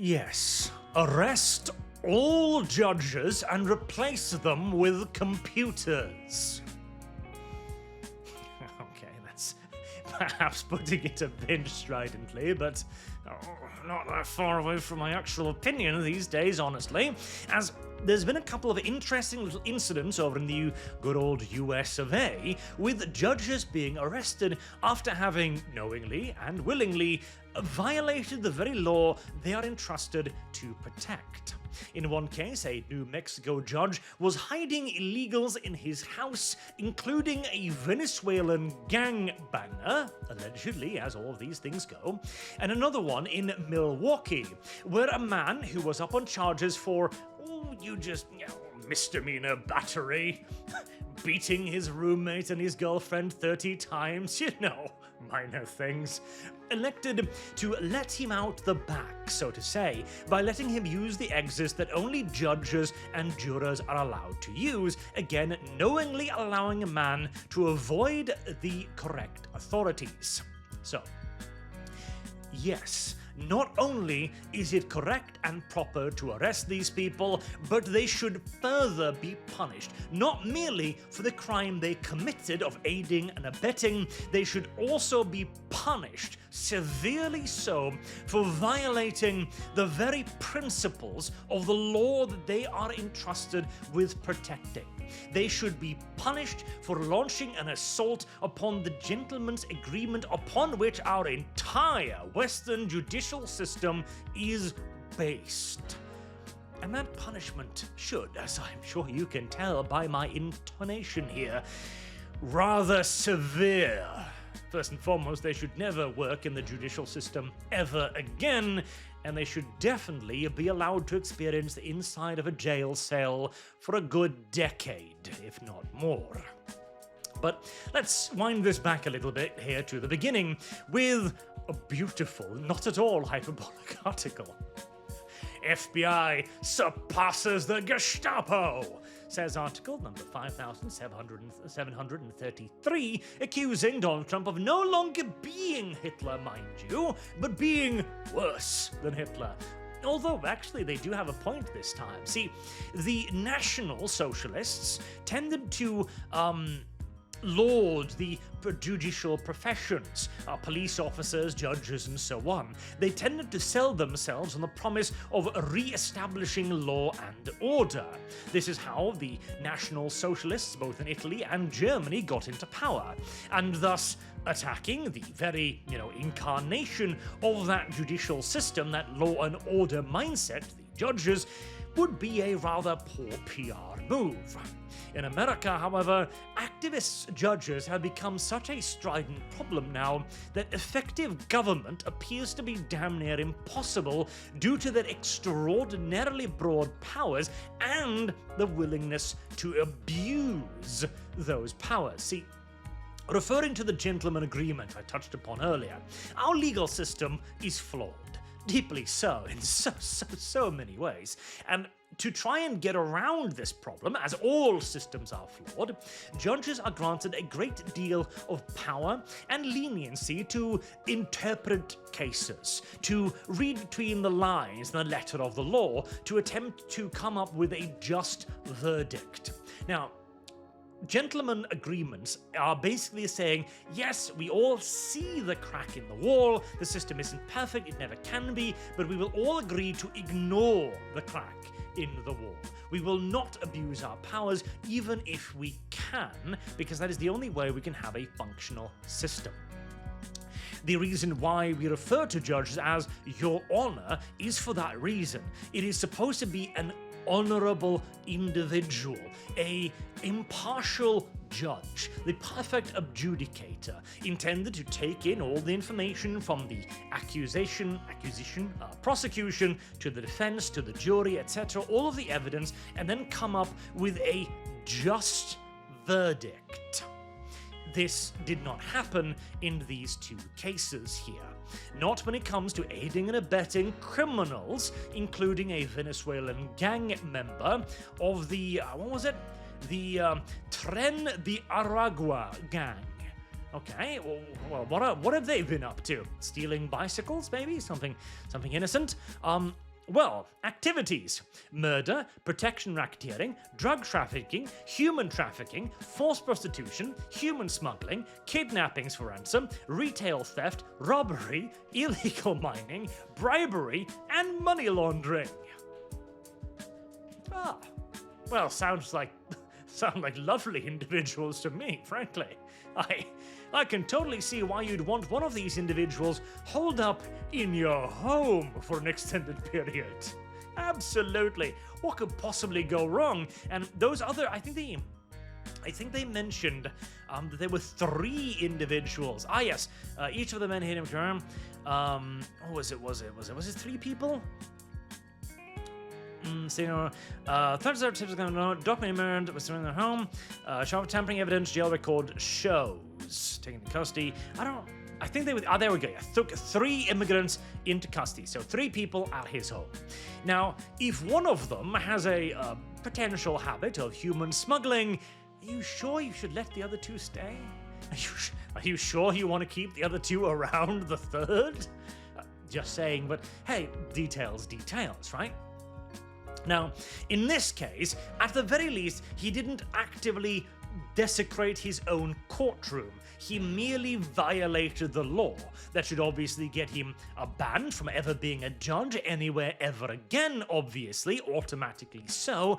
Yes, arrest all judges and replace them with computers. Okay, that's perhaps putting it a bit stridently, but not that far away from my actual opinion these days, honestly, as there's been a couple of interesting little incidents over in the good old US of A, with judges being arrested after having knowingly and willingly violated the very law they are entrusted to protect. In one case, a New Mexico judge was hiding illegals in his house, including a Venezuelan gangbanger, allegedly, as all of these things go, and another one in Milwaukee, where a man who was up on charges for, misdemeanor battery, beating his roommate and his girlfriend 30 times, minor things, elected to let him out the back, so to say, by letting him use the exits that only judges and jurors are allowed to use, again knowingly allowing a man to avoid the correct authorities. So, yes, not only is it correct and proper to arrest these people, but they should further be punished, not merely for the crime they committed of aiding and abetting, they should also be punished, severely so, for violating the very principles of the law that they are entrusted with protecting. They should be punished for launching an assault upon the gentleman's agreement upon which our entire Western judicial system is based. And that punishment should, as I'm sure you can tell by my intonation here, rather severe. First and foremost, they should never work in the judicial system ever again, and they should definitely be allowed to experience the inside of a jail cell for a good decade, if not more. But let's wind this back a little bit here to the beginning with a beautiful, not at all hyperbolic article. FBI surpasses the Gestapo, says article number 5733, accusing Donald Trump of no longer being Hitler, mind you, but being worse than Hitler. Although, actually, they do have a point this time. See, the National Socialists tended to, laud the judicial professions, police officers, judges, and so on. They tended to sell themselves on the promise of re-establishing law and order. This is how the National Socialists, both in Italy and Germany, got into power, and thus attacking the very, incarnation of that judicial system, that law and order mindset, the judges, would be a rather poor PR move. In America, however, activist judges have become such a strident problem now that effective government appears to be damn near impossible due to their extraordinarily broad powers and the willingness to abuse those powers. See, referring to the gentleman agreement I touched upon earlier, our legal system is flawed. Deeply so, in so many ways. And to try and get around this problem, as all systems are flawed, judges are granted a great deal of power and leniency to interpret cases, to read between the lines in the letter of the law, to attempt to come up with a just verdict. Now, gentlemen agreements are basically saying, yes, we all see the crack in the wall, the system isn't perfect, it never can be, but we will all agree to ignore the crack in the wall. We will not abuse our powers, even if we can, because that is the only way we can have a functional system. The reason why we refer to judges as Your Honor is for that reason. It is supposed to be an honorable individual, a impartial judge, the perfect adjudicator, intended to take in all the information from the prosecution, to the defense, to the jury, etc., all of the evidence, and then come up with a just verdict. This did not happen in these two cases here. Not when it comes to aiding and abetting criminals, including a Venezuelan gang member of the, the Tren de Aragua gang. Okay, well, what have they been up to? Stealing bicycles, maybe? Something innocent? Well, activities: murder, protection racketeering, drug trafficking, human trafficking, forced prostitution, human smuggling, kidnappings for ransom, retail theft, robbery, illegal mining, bribery, and money laundering. Ah, well, sound like lovely individuals to me, frankly. I can totally see why you'd want one of these individuals holed up in your home for an extended period. Absolutely. What could possibly go wrong? And those other, I think they mentioned that there were 3 individuals. Ah, yes. Each of the men hit him. Was it 3 people? Third tips are going on. Document was in their home. Sharp tampering evidence. Jail record shows. Taken into custody. I think they were. There we go. Yeah. Took 3 immigrants into custody. So 3 people at his home. Now, if one of them has a potential habit of human smuggling, are you sure you should let the other 2 stay? Are you sure you want to keep the other 2 around the 3rd? Just saying. But hey, details, right? Now, in this case, at the very least, he didn't actively desecrate his own courtroom. He merely violated the law. That should obviously get him banned from ever being a judge anywhere ever again, obviously, automatically so.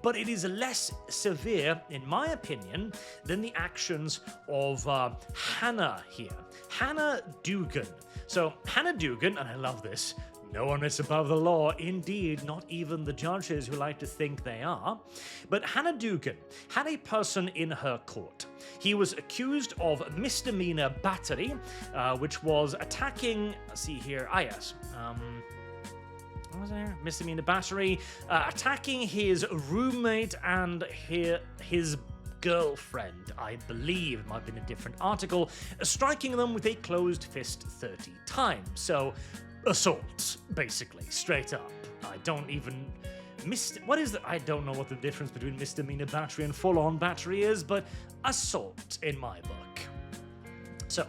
But it is less severe, in my opinion, than the actions of Hannah here. Hannah Dugan. So, Hannah Dugan, and I love this, no one is above the law, indeed, not even the judges who like to think they are. But Hannah Dugan had a person in her court. He was accused of misdemeanor battery, which was attacking, let's see here, what was there? Misdemeanor battery, attacking his roommate and his girlfriend, I believe, it might have been a different article, striking them with a closed fist 30 times. So, assault, basically, straight up. I don't know what the difference between misdemeanor battery and full-on battery is, but assault in my book. So,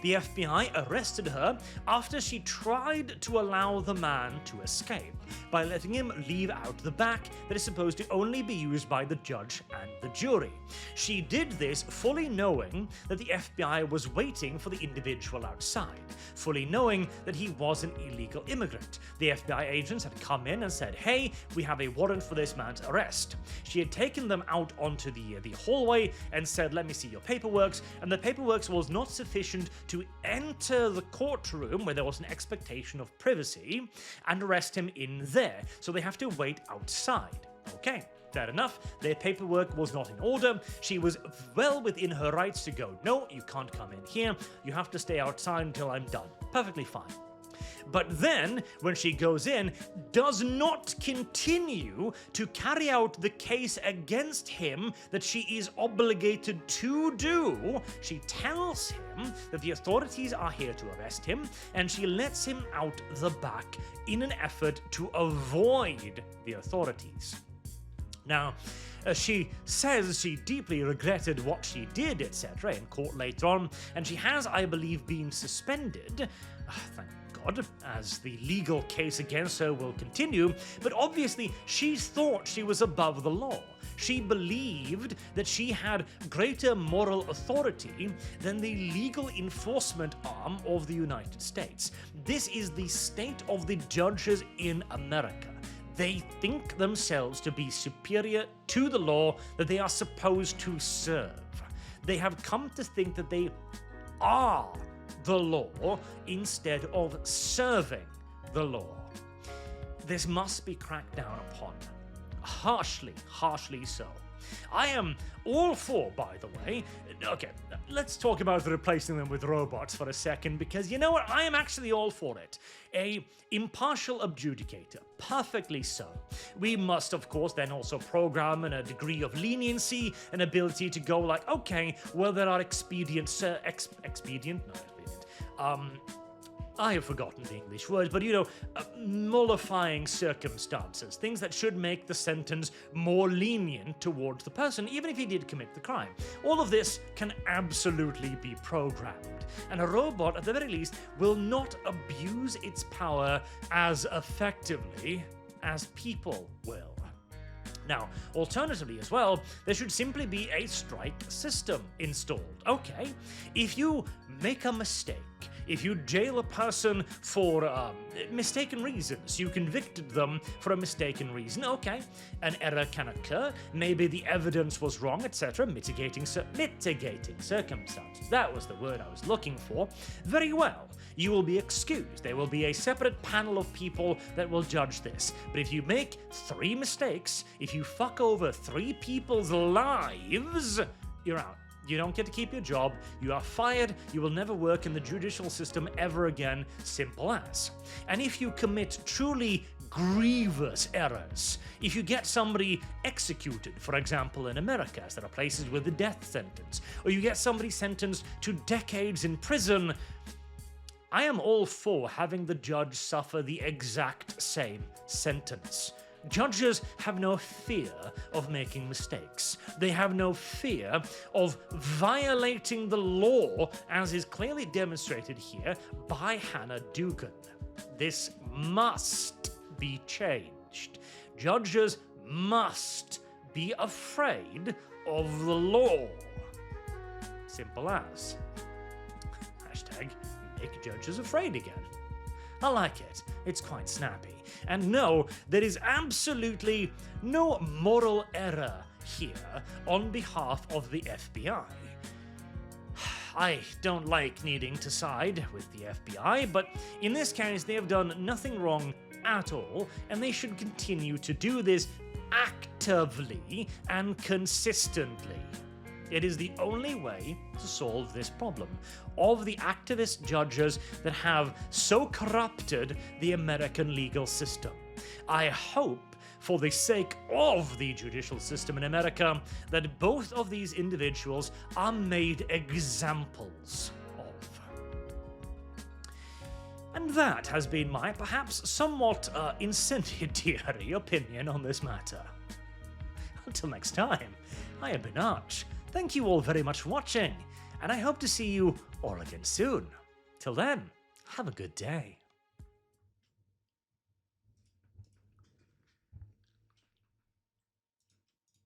the FBI arrested her after she tried to allow the man to escape by letting him leave out the back that is supposed to only be used by the judge and the jury. She did this fully knowing that the FBI was waiting for the individual outside, fully knowing that he was an illegal immigrant. The FBI agents had come in and said, hey, we have a warrant for this man's arrest. She had taken them out onto the hallway and said, let me see your paperwork, and the paperwork was not sufficient to enter the courtroom where there was an expectation of privacy and arrest him in there. So they have to wait outside. Okay, fair enough. Their paperwork was not in order. She was well within her rights to go, no, you can't come in here. You have to stay outside until I'm done. Perfectly fine. But then, when she goes in, does not continue to carry out the case against him that she is obligated to do. She tells him that the authorities are here to arrest him, and she lets him out the back in an effort to avoid the authorities. Now, she says she deeply regretted what she did, etc., in court later on, and she has, I believe, been suspended. Thank God, as the legal case against her will continue, but obviously she thought she was above the law. She believed that she had greater moral authority than the legal enforcement arm of the United States. This is the state of the judges in America. They think themselves to be superior to the law that they are supposed to serve. They have come to think that they are the law instead of serving the law. This must be cracked down upon. Harshly so. I am all for, by the way, okay, let's talk about replacing them with robots for a second, because you know what, I am actually all for it. A impartial adjudicator, perfectly so. We must, of course, then also program in a degree of leniency, an ability to go like, okay, well, there are I have forgotten the English word, but mollifying circumstances, things that should make the sentence more lenient towards the person, even if he did commit the crime. All of this can absolutely be programmed, and a robot, at the very least, will not abuse its power as effectively as people will. Now, alternatively as well, there should simply be a strike system installed. Okay, if you make a mistake, if you jail a person for mistaken reasons, you convicted them for a mistaken reason, okay, an error can occur, maybe the evidence was wrong, etc., mitigating circumstances, that was the word I was looking for, very well. You will be excused. There will be a separate panel of people that will judge this. But if you make 3 mistakes, if you fuck over 3 people's lives, you're out. You don't get to keep your job, you are fired, you will never work in the judicial system ever again, simple as. And if you commit truly grievous errors, if you get somebody executed, for example in America, as there are places with the death sentence, or you get somebody sentenced to decades in prison, I am all for having the judge suffer the exact same sentence. Judges have no fear of making mistakes. They have no fear of violating the law, as is clearly demonstrated here by Hannah Dugan. This must be changed. Judges must be afraid of the law. Simple as. Hashtag make judges afraid again. I like it. It's quite snappy. And no, there is absolutely no moral error here on behalf of the FBI. I don't like needing to side with the FBI, but in this case they have done nothing wrong at all, and they should continue to do this actively and consistently. It is the only way to solve this problem of the activist judges that have so corrupted the American legal system. I hope, for the sake of the judicial system in America, that both of these individuals are made examples of. And that has been my perhaps somewhat incendiary opinion on this matter. Until next time, I have been Arch. Thank you all very much for watching, and I hope to see you all again soon. Till then, have a good day.